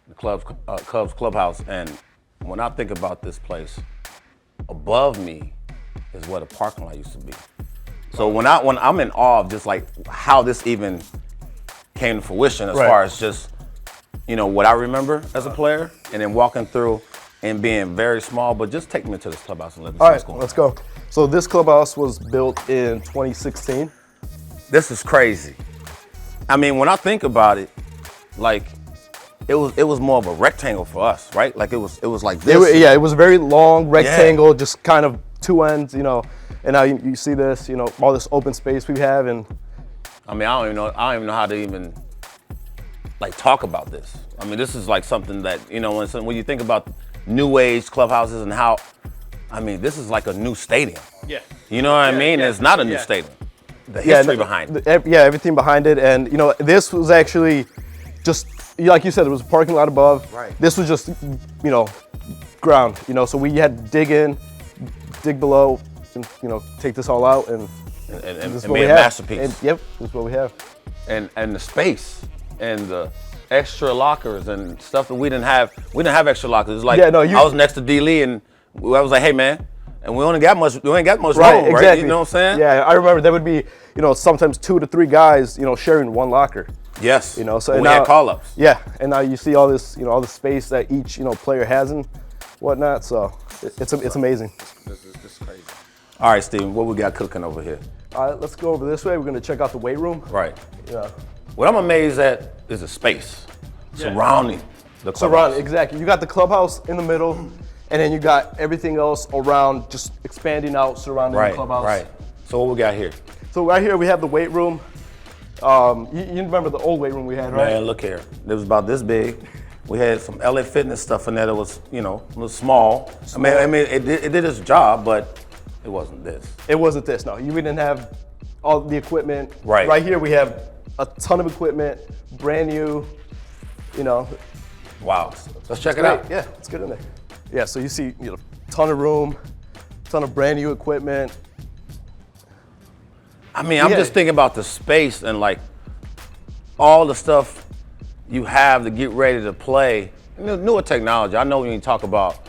the Cubs clubhouse, and when I think about this place, above me is where the parking lot used to be. So when I'm in awe of just like how this even came to fruition as far as just, what I remember as a player, and then walking through and being very small, but just take me to this clubhouse and let me see what's going on. Let's go. So this clubhouse was built in 2016. This is crazy. I mean, when I think about it, like it was more of a rectangle for us, right? Like it was like this. It was a very long rectangle, just kind of two ends, and now you see this, all this open space we have, and I mean, I don't even know how to even like talk about this. I mean, this is like something that, when you think about new age clubhouses and how, I mean, this is like a new stadium. Yeah. You know what I mean? It's not a new stadium. The history behind it. Everything behind it, and this was actually just like you said, it was a parking lot above. Right. This was just ground. So we had to dig below, and take this all out and this is what made we a have. masterpiece. And, this is what we have. And the space and the extra lockers and stuff that we didn't have. We didn't have extra lockers. It's like I was next to D. Lee and I was like, hey man. And we ain't got much room, exactly. right? You know what I'm saying? Yeah, I remember there would be, sometimes 2 to 3 guys, sharing one locker. Yes. So we had call-ups. Yeah, and now you see all this, all the space that each, player has and whatnot. So it's amazing. This is crazy. All right, Steven, what we got cooking over here? All right, let's go over this way. We're gonna check out the weight room. Right. Yeah. What I'm amazed at is the space surrounding the clubhouse. Exactly. You got the clubhouse in the middle, and then you got everything else around, just expanding out, surrounding the clubhouse. Right. So what we got here? So right here we have the weight room. You remember the old weight room we had, right? Man, look here. It was about this big. We had some LA Fitness stuff in there that was, was small. I mean, it did its job, but it wasn't this. It wasn't this. No, we didn't have all the equipment. Right. Right here we have a ton of equipment, brand new. Wow. Let's check it out. Yeah, let's get in there. Yeah, so you see, ton of room, ton of brand new equipment. I mean, I'm just thinking about the space and like all the stuff you have to get ready to play. And the newer technology. I know when you talk about,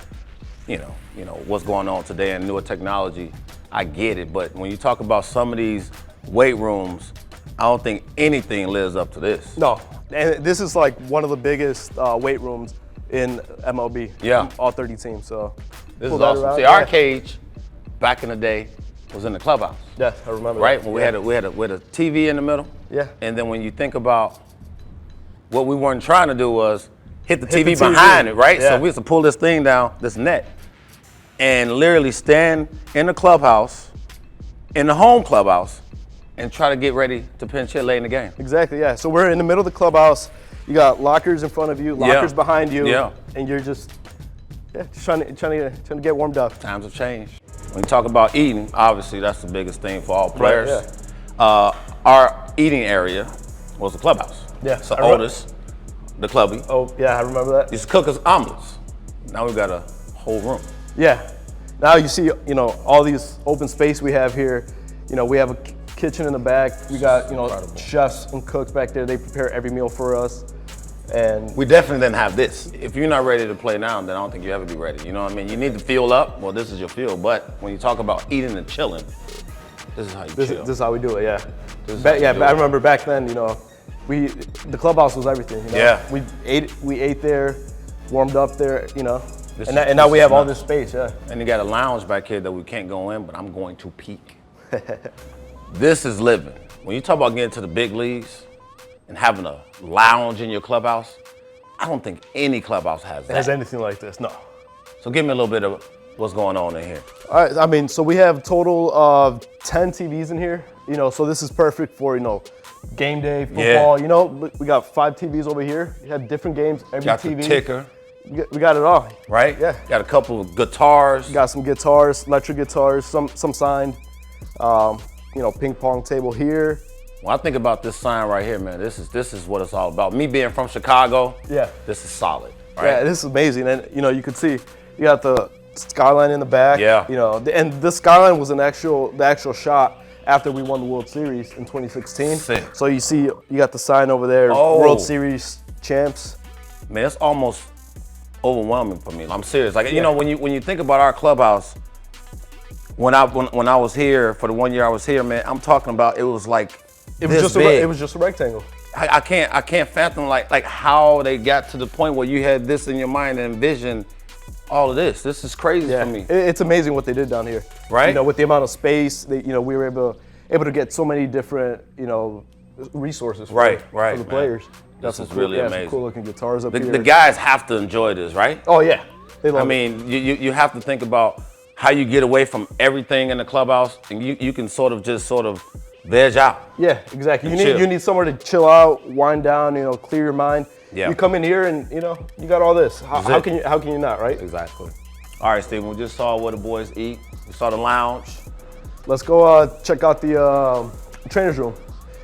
what's going on today in newer technology, I get it. But when you talk about some of these weight rooms, I don't think anything lives up to this. No, and this is like one of the biggest weight rooms in MLB. Yeah. All 30 teams. So this is awesome. See, our cage back in the day was in the clubhouse. Yeah, I remember. Right? That. When we had a TV in the middle. Yeah. And then when you think about what we weren't trying to do was hit the TV behind it, right? Yeah. So we used to pull this thing down, this net, and literally stand in the clubhouse, in the home clubhouse, and try to get ready to pinch hit late in the game. Exactly, yeah. So we're in the middle of the clubhouse. You got lockers in front of you, lockers behind you, and you're just trying to get warmed up. Times have changed. When you talk about eating, obviously that's the biggest thing for all players. Right, our eating area was the clubhouse. Yeah. It's the oldest, the clubby. Oh, yeah, I remember that. Used to cook us omelets. Now we've got a whole room. Yeah. Now you see, all these open space we have here. We have a kitchen in the back. We got, chefs and cooks back there. They prepare every meal for us. And we definitely didn't have this. If you're not ready to play now, then I don't think you'll ever be ready. You know what I mean? You need to fuel up. Well, this is your fuel. But when you talk about eating and chilling, this is how you chill. This is how we do it, yeah. I remember back then, the clubhouse was everything. Yeah. We ate there, warmed up there, and now we have all this space, yeah. And you got a lounge back here that we can't go in, but I'm going to peek. This is living. When you talk about getting to the big leagues and having a lounge in your clubhouse, I don't think any clubhouse has that. Has anything like this, no. So give me a little bit of what's going on in here. All right, I mean, so we have a total of 10 TVs in here, so this is perfect for, game day, football, we got 5 TVs over here. We have different games, every got TV. The ticker. We got it all. Right? Yeah. Got a couple of guitars. Got some guitars, electric guitars, some signed, ping pong table here. When I think about this sign right here, man, this is what it's all about. Me being from Chicago, this is solid, right? Yeah, this is amazing. And, you could see, you got the skyline in the back. Yeah. And this skyline was the actual shot after we won the World Series in 2016. Sick. So you see, you got the sign over there, Oh. World Series champs. man, it's almost overwhelming for me. I'm serious. Like, you know, when you think about our clubhouse, when I was here for the 1 year I was here, man, I'm talking about it was like it was big. just a rectangle. I can't fathom like how they got to the point where you had this in your mind and envisioned all of this. This is crazy for me. It's amazing what they did down here. Right. You know, with the amount of space, we were able to get so many different, resources for the players. This is really amazing. Some cool looking guitars up here. The guys have to enjoy this, right? Oh yeah, they love I mean, you have to think about how you get away from everything in the clubhouse, and you can sort of veg out. Yeah, exactly. You need somewhere to chill out, wind down, clear your mind. Yeah. You come in here and you got all this. How can you not, right? Exactly. All right, Steven, we just saw where the boys eat. We saw the lounge. Let's go check out the trainer's room.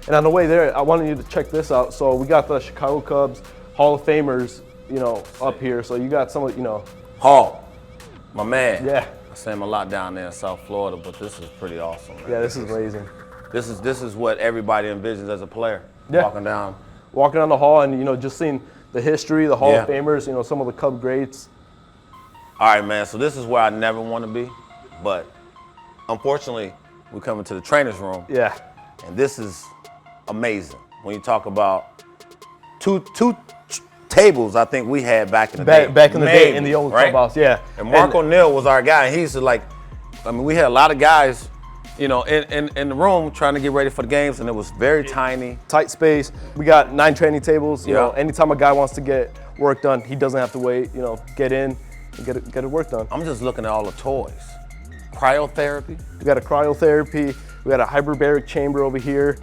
And on the way there, I wanted you to check this out. So we got the Chicago Cubs Hall of Famers, up here. So you got some of, Hall, my man. Yeah. I see him a lot down there in South Florida, but this is pretty awesome, man. Yeah, this is amazing. This is what everybody envisions as a player. Yeah. Walking down the hall and, just seeing the history, the Hall of Famers, some of the Cub greats. All right, man, so this is where I never want to be, but unfortunately, we come into the trainer's room. Yeah. And this is amazing. When you talk about two tables, I think we had back in the day. Back in the day in the old clubhouse, yeah. And Mark O'Neill was our guy. And he used to we had a lot of guys, in the room trying to get ready for the games, and it was very tiny. Tight space. We got 9 training tables. You know, anytime a guy wants to get work done, he doesn't have to wait. Get in and get it work done. I'm just looking at all the toys. Cryotherapy. We got a cryotherapy. We got a hyperbaric chamber over here.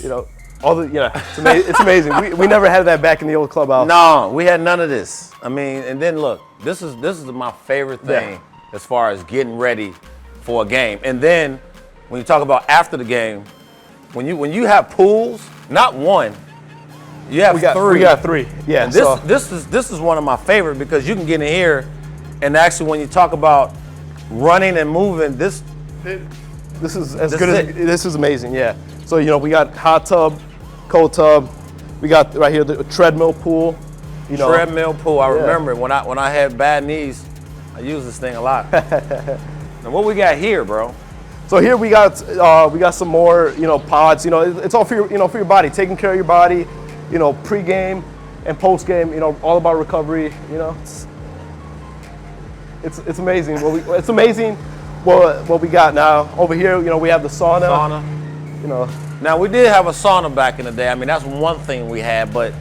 It's amazing. We never had that back in the old clubhouse. No, we had none of this. I mean, and then look, this is my favorite thing as far as getting ready for a game. And then when you talk about after the game, when you have pools, not one, you have three. We got 3. Yeah. And this is one of my favorite because you can get in here, and actually when you talk about running and moving, this is amazing. Yeah. So we got hot tub, cold tub. We got right here the treadmill pool. Treadmill pool. I remember when I had bad knees, I used this thing a lot. Now what we got here, bro? So here we got some more pods. It's all for your for your body, taking care of your body. Pre-game and post-game. All about recovery. It's amazing. It's amazing what we got now. Over here, we have the sauna. Now we did have a sauna back in the day. I mean, that's one thing we had, but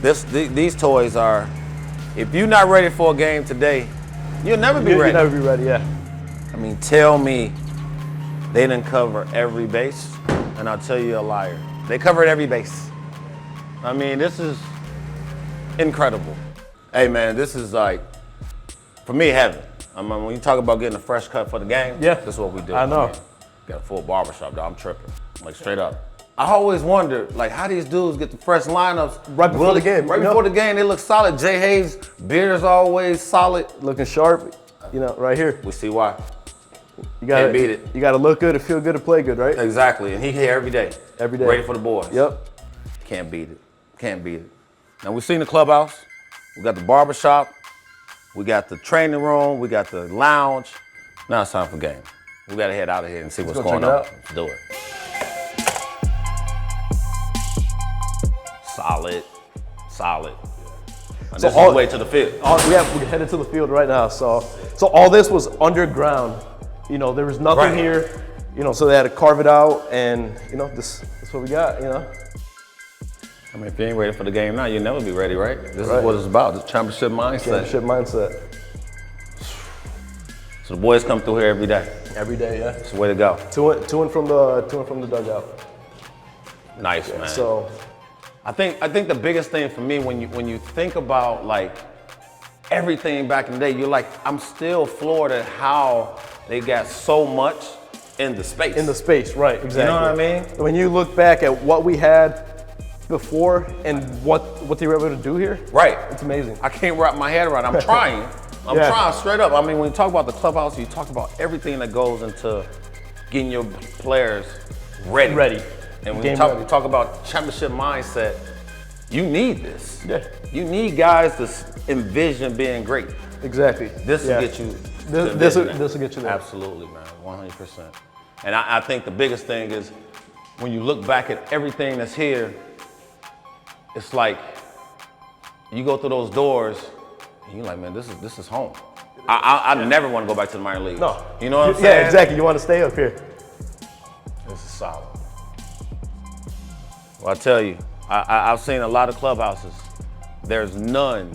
these toys are, if you're not ready for a game today, you'll never be ready. You'll never be ready, yeah. I mean, tell me they didn't cover every base, and I'll tell you a liar. They covered every base. I mean, this is incredible. Hey man, this is like, for me, heaven. I mean, when you talk about getting a fresh cut for the game, this is what we do. I know. Got a full barbershop, though. I'm tripping, like straight up. I always wondered, like, how these dudes get the fresh lineups right before the game. Right before the game, they look solid. Jay Hayes' beard is always solid, looking sharp. Right here. We see why. You gotta can't beat it. You gotta look good, to feel good, to play good, right? Exactly, and he here every day. Every day. Ready for the boys. Yep. Can't beat it. Can't beat it. Now we've seen the clubhouse. We got the barbershop. We got the training room. We got the lounge. Now it's time for game. We gotta head out of here and see what's going on. Let's do it. Solid. And this is the way to the field. We're headed to the field right now. So all this was underground. There was nothing here. So they had to carve it out, and this is what we got. I mean, if you ain't ready for the game now, you'll never be ready, right? This is what it's about. This championship mindset. So the boys come through here every day. Every day, yeah. It's the way to go. To and from the dugout. Nice, man. So, I think the biggest thing for me when you think about like everything back in the day, you're like, I'm still floored at how they got so much in the space. In the space, right? Exactly. You know what I mean? When you look back at what we had before and what they were able to do here, right? It's amazing. I can't wrap my head around it. I'm trying. I'm trying straight up. I mean, when you talk about the clubhouse, you talk about everything that goes into getting your players ready. Ready. And when you talk about championship mindset, you need this. Yeah. You need guys to envision being great. Exactly. This will get you. This will get you there. Absolutely, man, 100%. And I think the biggest thing is when you look back at everything that's here, it's like you go through those doors and you're like, man, this is home. I never want to go back to the minor leagues. No. You know what I'm saying? Yeah, exactly. You want to stay up here. This is solid. Well, I tell you, I've seen a lot of clubhouses. There's none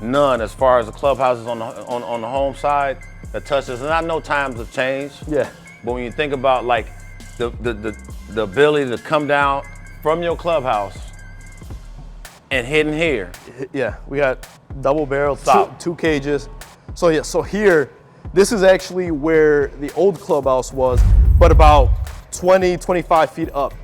as far as the clubhouses on the home side that touches. And I know times have changed. Yeah. But when you think about like the ability to come down from your clubhouse and hit in here. Yeah, we got double barrel, Stop. two cages. So yeah, so here, this is actually where the old clubhouse was, but about 20, 25 feet up.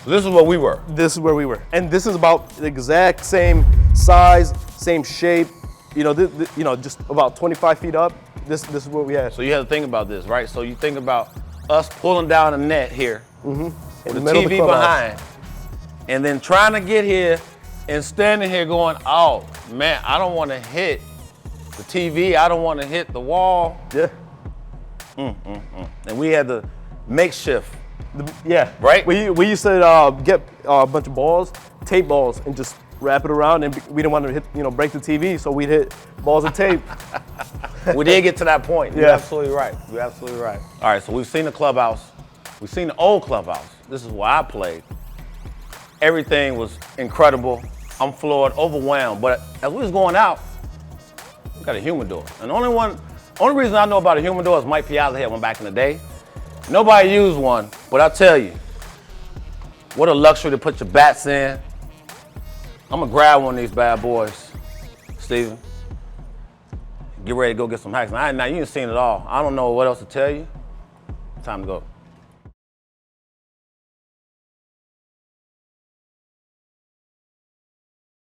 So this is where we were. This is where we were. And this is about the exact same size, same shape, just about 25 feet up. This is what we had. So you have to think about this, right? So you think about us pulling down a net here, with the TV behind, and then trying to get here and standing here going, oh man, I don't want to hit the TV, I don't want to hit the wall. Yeah. And we had the makeshift. Yeah. Right? We used to get a bunch of balls, tape balls, and just wrap it around, and we didn't want to hit, break the TV, so we'd hit balls of tape. We did get to that point. You're Yeah. absolutely right. You're absolutely right. All right, so we've seen the clubhouse. We've seen the old clubhouse. This is where I played. Everything was incredible. I'm floored, overwhelmed. But as we was going out, we got a humidor. And the only reason I know about a humidor is Mike Piazza had one back in the day. Nobody used one, but I tell you, what a luxury to put your bats in. I'm gonna grab one of these bad boys, Steven. Get ready to go get some hacks. Now you ain't seen it all. I don't know what else to tell you. Time to go.